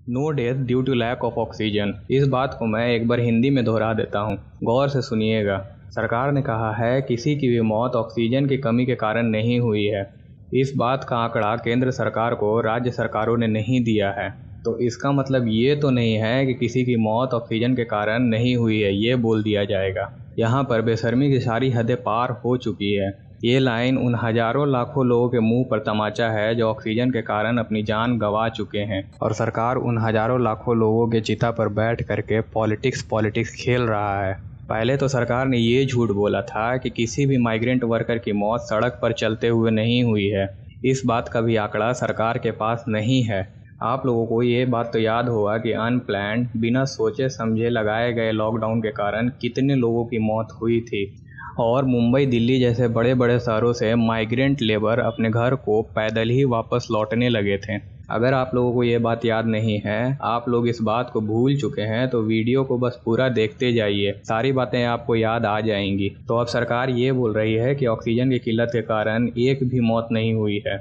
No death due to lack of oxygen. इस बात को मैं एक बार हिंदी में दोहरा देता हूँ, गौर से सुनिएगा। सरकार ने कहा है किसी की भी मौत ऑक्सीजन की कमी के कारण नहीं हुई है। इस बात का आंकड़ा केंद्र सरकार को राज्य सरकारों ने नहीं दिया है। तो इसका मतलब ये तो नहीं है कि किसी की मौत ऑक्सीजन के कारण नहीं हुई है, ये बोल दिया जाएगा। यहाँ पर बेशर्मी की सारी हदें पार हो चुकी है। ये लाइन उन हजारों लाखों लोगों के मुंह पर तमाचा है जो ऑक्सीजन के कारण अपनी जान गंवा चुके हैं, और सरकार उन हजारों लाखों लोगों के चिता पर बैठ करके पॉलिटिक्स खेल रहा है। पहले तो सरकार ने ये झूठ बोला था कि किसी भी माइग्रेंट वर्कर की मौत सड़क पर चलते हुए नहीं हुई है। इस बात का भी आंकड़ा सरकार के पास नहीं है। आप लोगों को ये बात तो याद होगा कि अनप्लान्ड, बिना सोचे समझे लगाए गए लॉकडाउन के कारण कितने लोगों की मौत हुई थी, और मुंबई, दिल्ली जैसे बड़े बड़े शहरों से माइग्रेंट लेबर अपने घर को पैदल ही वापस लौटने लगे थे। अगर आप लोगों को ये बात याद नहीं है, आप लोग इस बात को भूल चुके हैं, तो वीडियो को बस पूरा देखते जाइए, सारी बातें आपको याद आ जाएंगी। तो अब सरकार ये बोल रही है कि ऑक्सीजन की किल्लत के कारण एक भी मौत नहीं हुई है।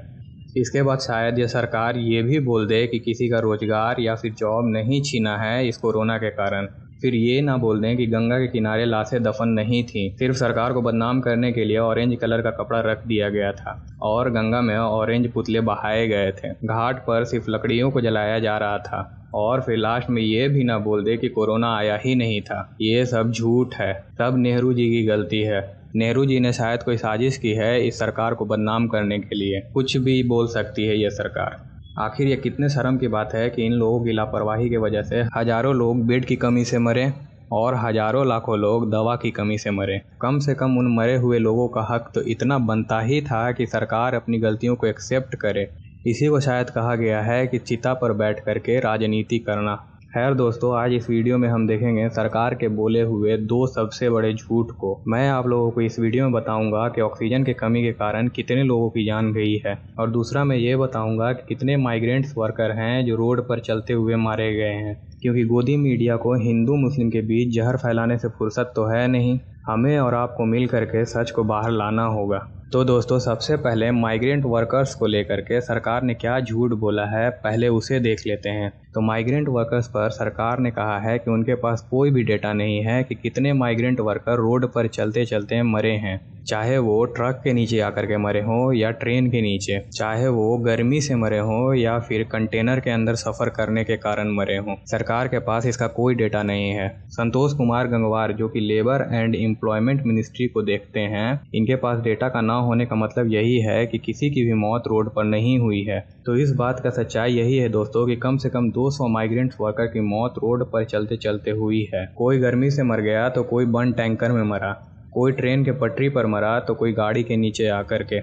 इसके बाद शायद ये सरकार ये भी बोल दे कि किसी का रोजगार या फिर जॉब नहीं छीना है इस कोरोना के कारण। फिर ये ना बोल दें कि गंगा के किनारे लाशें दफन नहीं थी। सिर्फ सरकार को बदनाम करने के लिए ऑरेंज कलर का कपड़ा रख दिया गया था और गंगा में ऑरेंज पुतले बहाए गए थे। घाट पर सिर्फ लकड़ियों को जलाया जा रहा था, और फिर लास्ट में ये भी ना बोल दे कि कोरोना आया ही नहीं था। ये सब झूठ है, सब नेहरू जी की गलती है। नेहरू जी ने शायद कोई साजिश की है इस सरकार को बदनाम करने के लिए। कुछ भी बोल सकती है ये सरकार। आखिर ये कितने शर्म की बात है कि इन लोगों की लापरवाही की वजह से हजारों लोग बेड की कमी से मरे और हजारों लाखों लोग दवा की कमी से मरे। कम से कम उन मरे हुए लोगों का हक तो इतना बनता ही था कि सरकार अपनी गलतियों को एक्सेप्ट करे। इसी को शायद कहा गया है कि चिता पर बैठ करके राजनीति करना। खैर दोस्तों, आज इस वीडियो में हम देखेंगे सरकार के बोले हुए दो सबसे बड़े झूठ को। मैं आप लोगों को इस वीडियो में बताऊंगा कि ऑक्सीजन की कमी के कारण कितने लोगों की जान गई है, और दूसरा मैं ये बताऊंगा कि कितने माइग्रेंट्स वर्कर हैं जो रोड पर चलते हुए मारे गए हैं। क्योंकि गोदी मीडिया को हिंदू मुस्लिम के बीच जहर फैलाने से फुर्सत तो है नहीं। हमें और आपको मिल करके सच को बाहर लाना होगा। तो दोस्तों, सबसे पहले माइग्रेंट वर्कर्स को लेकर के सरकार ने क्या झूठ बोला है, पहले उसे देख लेते हैं। तो माइग्रेंट वर्कर्स पर सरकार ने कहा है कि उनके पास कोई भी डेटा नहीं है कि कितने माइग्रेंट वर्कर रोड पर चलते चलते मरे हैं, चाहे वो ट्रक के नीचे आकर के मरे हों या ट्रेन के नीचे, चाहे वो गर्मी से मरे हों या फिर कंटेनर के अंदर सफ़र करने के कारण मरे हों। सरकार के पास इसका कोई डेटा नहीं है। संतोष कुमार गंगवार, जो कि लेबर एंड एम्प्लॉयमेंट मिनिस्ट्री को देखते हैं, इनके पास डेटा का ना होने का मतलब यही है कि किसी की भी मौत रोड पर नहीं हुई है। तो इस बात का सच्चाई यही है दोस्तों कि कम से कम 200 माइग्रेंट वर्कर की मौत रोड पर चलते चलते हुई है। कोई गर्मी से मर गया तो कोई बंद टैंकर में मरा, कोई ट्रेन के पटरी पर मरा तो कोई गाड़ी के नीचे आकर के।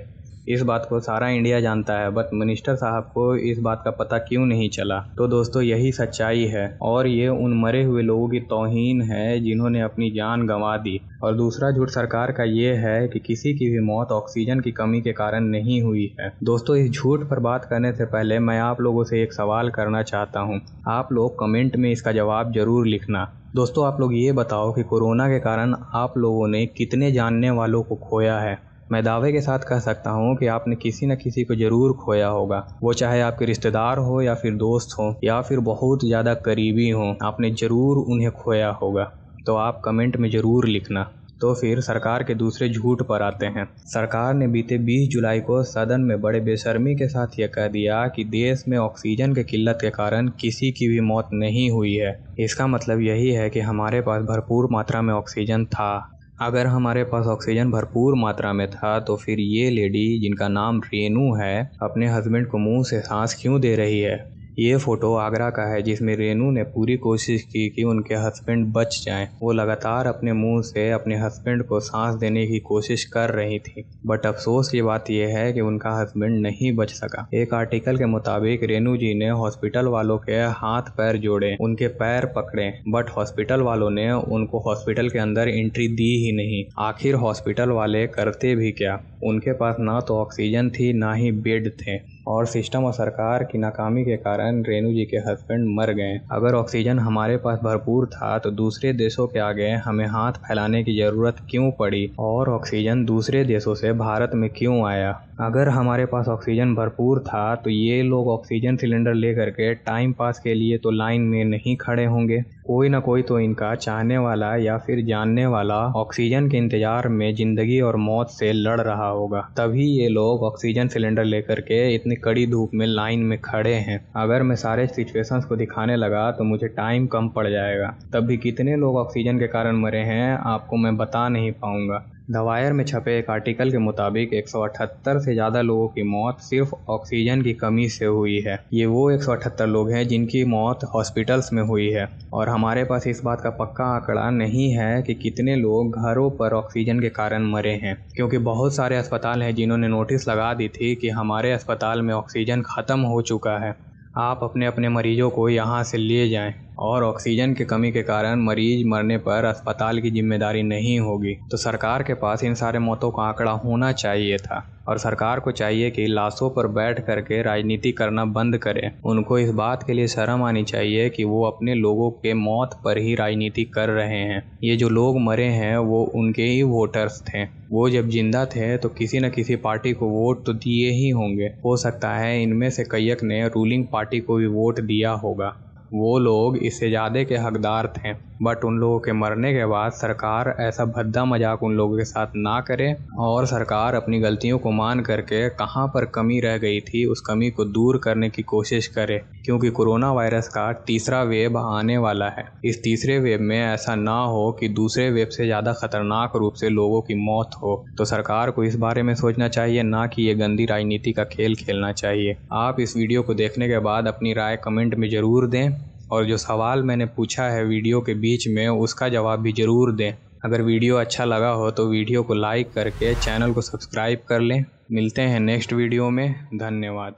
इस बात को सारा इंडिया जानता है, बट मिनिस्टर साहब को इस बात का पता क्यों नहीं चला। तो दोस्तों, यही सच्चाई है, और ये उन मरे हुए लोगों की तौहीन है जिन्होंने अपनी जान गंवा दी। और दूसरा झूठ सरकार का ये है कि किसी की भी मौत ऑक्सीजन की कमी के कारण नहीं हुई है। दोस्तों, इस झूठ पर बात करने से पहले मैं आप लोगों से एक सवाल करना चाहता हूँ। आप लोग कमेंट में इसका जवाब जरूर लिखना। दोस्तों, आप लोग ये बताओ कि कोरोना के कारण आप लोगों ने कितने जानने वालों को खोया है। मैं दावे के साथ कह सकता हूँ कि आपने किसी न किसी को ज़रूर खोया होगा। वो चाहे आपके रिश्तेदार हो या फिर दोस्त हो या फिर बहुत ज़्यादा करीबी हो, आपने ज़रूर उन्हें खोया होगा। तो आप कमेंट में ज़रूर लिखना। तो फिर सरकार के दूसरे झूठ पर आते हैं। सरकार ने बीते 20 जुलाई को सदन में बड़े बेशर्मी के साथ यह कह दिया कि देश में ऑक्सीजन की किल्लत के कारण किसी की भी मौत नहीं हुई है। इसका मतलब यही है कि हमारे पास भरपूर मात्रा में ऑक्सीजन था। अगर हमारे पास ऑक्सीजन भरपूर मात्रा में था तो फिर ये लेडी, जिनका नाम रेनू है, अपने हस्बैंड को मुंह से सांस क्यों दे रही है। ये फोटो आगरा का है, जिसमें रेनू ने पूरी कोशिश की कि उनके हस्बैंड बच जाएं। वो लगातार अपने मुंह से अपने हस्बैंड को सांस देने की कोशिश कर रही थी, बट अफसोस की बात यह है कि उनका हस्बैंड नहीं बच सका। एक आर्टिकल के मुताबिक रेनू जी ने हॉस्पिटल वालों के हाथ पैर जोड़े, उनके पैर पकड़े, बट हॉस्पिटल वालों ने उनको हॉस्पिटल के अंदर एंट्री दी ही नहीं। आखिर हॉस्पिटल वाले करते भी क्या, उनके पास ना तो ऑक्सीजन थी ना ही बेड थे, और सिस्टम और सरकार की नाकामी के कारण रेनू जी के हस्बैंड मर गए। अगर ऑक्सीजन हमारे पास भरपूर था तो दूसरे देशों के आगे हमें हाथ फैलाने की ज़रूरत क्यों पड़ी, और ऑक्सीजन दूसरे देशों से भारत में क्यों आया। अगर हमारे पास ऑक्सीजन भरपूर था तो ये लोग ऑक्सीजन सिलेंडर लेकर के टाइम पास के लिए तो लाइन में नहीं खड़े होंगे। कोई ना कोई तो इनका चाहने वाला या फिर जानने वाला ऑक्सीजन के इंतजार में जिंदगी और मौत से लड़ रहा होगा, तभी ये लोग ऑक्सीजन सिलेंडर लेकर के इतनी कड़ी धूप में लाइन में खड़े हैं। अगर मैं सारे सिचुएशंस को दिखाने लगा तो मुझे टाइम कम पड़ जाएगा। तब भी कितने लोग ऑक्सीजन के कारण मरे हैं आपको मैं बता नहीं पाऊंगा। द वायर में छपे एक आर्टिकल के मुताबिक 178 से ज़्यादा लोगों की मौत सिर्फ ऑक्सीजन की कमी से हुई है। ये वो 178 लोग हैं जिनकी मौत हॉस्पिटल्स में हुई है। और हमारे पास इस बात का पक्का आंकड़ा नहीं है कि कितने लोग घरों पर ऑक्सीजन के कारण मरे हैं, क्योंकि बहुत सारे अस्पताल हैं जिन्होंने नोटिस लगा दी थी कि हमारे अस्पताल में ऑक्सीजन ख़त्म हो चुका है, आप अपने अपने मरीजों को यहाँ से ले जाएं। और ऑक्सीजन की कमी के कारण मरीज मरने पर अस्पताल की जिम्मेदारी नहीं होगी। तो सरकार के पास इन सारे मौतों का आंकड़ा होना चाहिए था और सरकार को चाहिए कि लाशों पर बैठ करके राजनीति करना बंद करे। उनको इस बात के लिए शर्म आनी चाहिए कि वो अपने लोगों के मौत पर ही राजनीति कर रहे हैं। ये जो लोग मरे हैं वो उनके ही वोटर्स थे। वो जब जिंदा थे तो किसी न किसी पार्टी को वोट तो दिए ही होंगे। हो सकता है इनमें से कईक ने रूलिंग पार्टी को भी वोट दिया होगा। वो लोग इससे ज़्यादा के हकदार थे, बट उन लोगों के मरने के बाद सरकार ऐसा भद्दा मजाक उन लोगों के साथ ना करे और सरकार अपनी गलतियों को मान करके कहाँ पर कमी रह गई थी उस कमी को दूर करने की कोशिश करे, क्योंकि कोरोना वायरस का तीसरा वेव आने वाला है। इस तीसरे वेव में ऐसा ना हो कि दूसरे वेव से ज़्यादा खतरनाक रूप से लोगों की मौत हो। तो सरकार को इस बारे में सोचना चाहिए, ना कि ये गंदी राजनीति का खेल खेलना चाहिए। आप इस वीडियो को देखने के बाद अपनी राय कमेंट में ज़रूर दें और जो सवाल मैंने पूछा है वीडियो के बीच में उसका जवाब भी ज़रूर दें। अगर वीडियो अच्छा लगा हो तो वीडियो को लाइक करके चैनल को सब्सक्राइब कर लें। मिलते हैं नेक्स्ट वीडियो में। धन्यवाद।